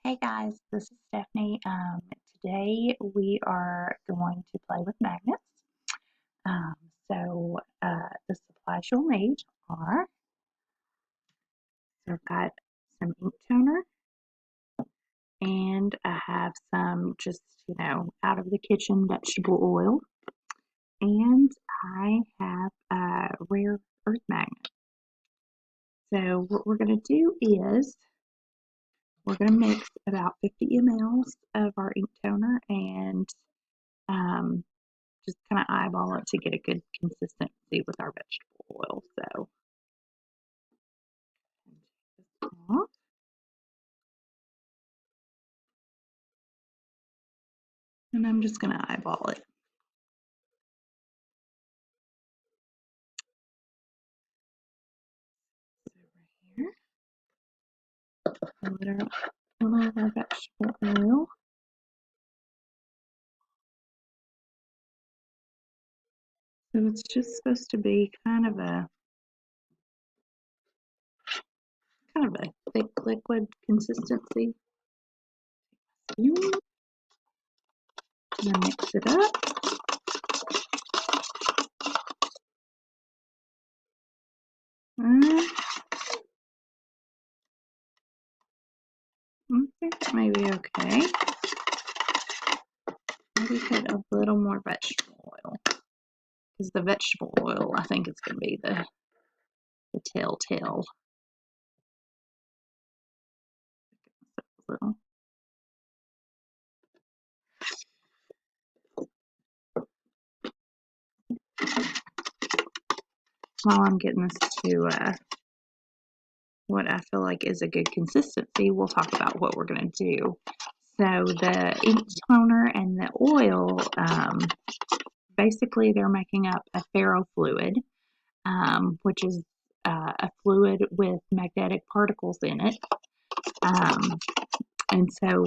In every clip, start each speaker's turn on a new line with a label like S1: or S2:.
S1: Hey guys, this is Stephanie. Today we are going to play with magnets. Um, the supplies you'll need are, I've got some ink toner and I have some just, out of the kitchen vegetable oil, and I have a rare earth magnet. So what we're going to do is we're going to mix about 50 mLs of our ink toner and um, just kind of eyeball it to get a good consistency with our vegetable oil. So, take this off. And I'm just going to eyeball it. Over here, fill our vegetable oil. So it's just supposed to be kind of a thick liquid consistency. And mix it up. I think that may be okay. Maybe put a little more vegetable oil, because the vegetable oil I think is going to be the telltale. Little. While I'm getting this to what I feel like is a good consistency, we'll talk about what we're going to do. So the ink toner and the oil, basically they're making up a ferrofluid, which is a fluid with magnetic particles in it. And so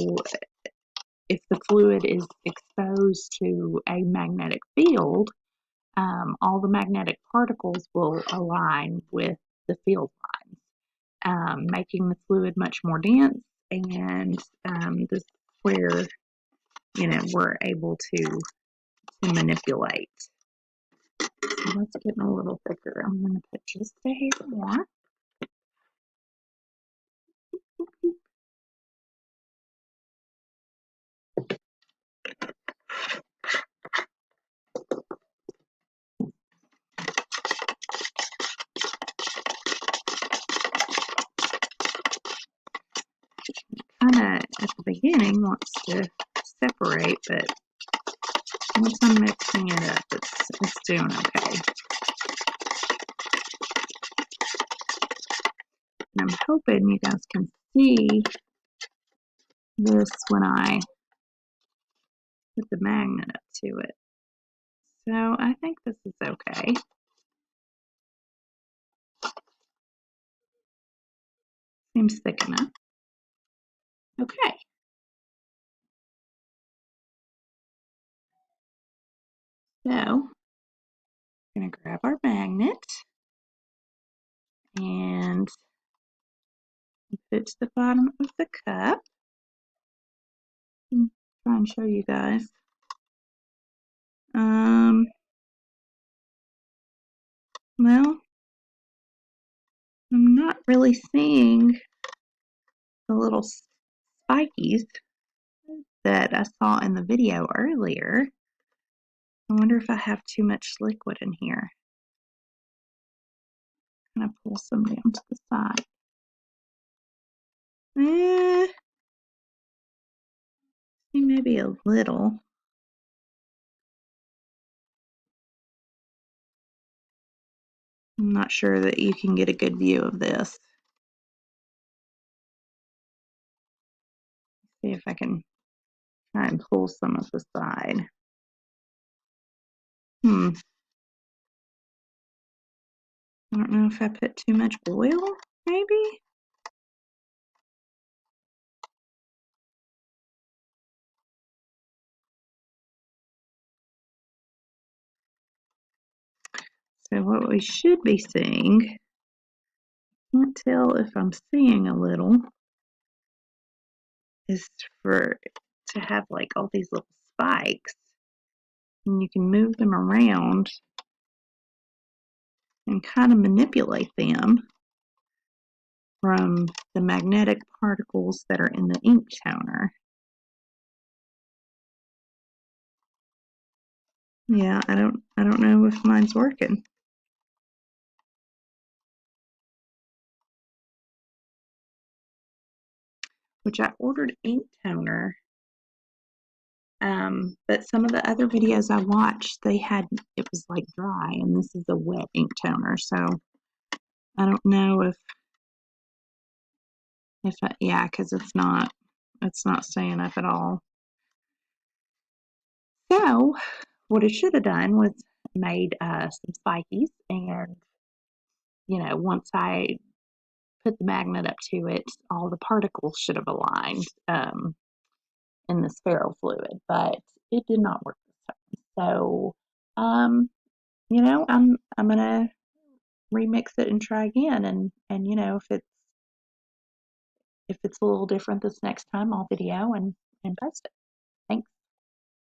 S1: if the fluid is exposed to a magnetic field, all the magnetic particles will align with the field lines, making the fluid much more dense, and this is where we're able to manipulate. So let's get a little thicker. I'm going to put just a hair more. Kind of at the beginning wants to separate, but once I'm mixing it up, it's doing okay. And I'm hoping you guys can see this when I put the magnet up to it. So I think this is okay. Seems thick enough. Okay. So I'm going to grab our magnet and put it to the bottom of the cup. Try and show you guys. Well, I'm not really seeing the little spikies that I saw in the video earlier. I wonder if I have too much liquid in here. I'm going to pull some down to the side. Maybe a little. I'm not sure that you can get a good view of this. See if I can try and pull some of the side. I don't know if I put too much oil, maybe? So what we should be seeing, can't tell if I'm seeing a little. is to have like all these little spikes, and you can move them around and kind of manipulate them from the magnetic particles that are in the ink toner. Yeah, I don't know if mine's working. Which I ordered ink toner, but some of the other videos I watched, it was like dry, and this is a wet ink toner, so I don't know yeah, because it's not staying up at all. So what I should have done was made some spikies, and once I put the magnet up to it, all the particles should have aligned in the ferrofluid, but it did not work this time. So, I'm gonna remix it and try again, and if it's a little different this next time, I'll video and post it.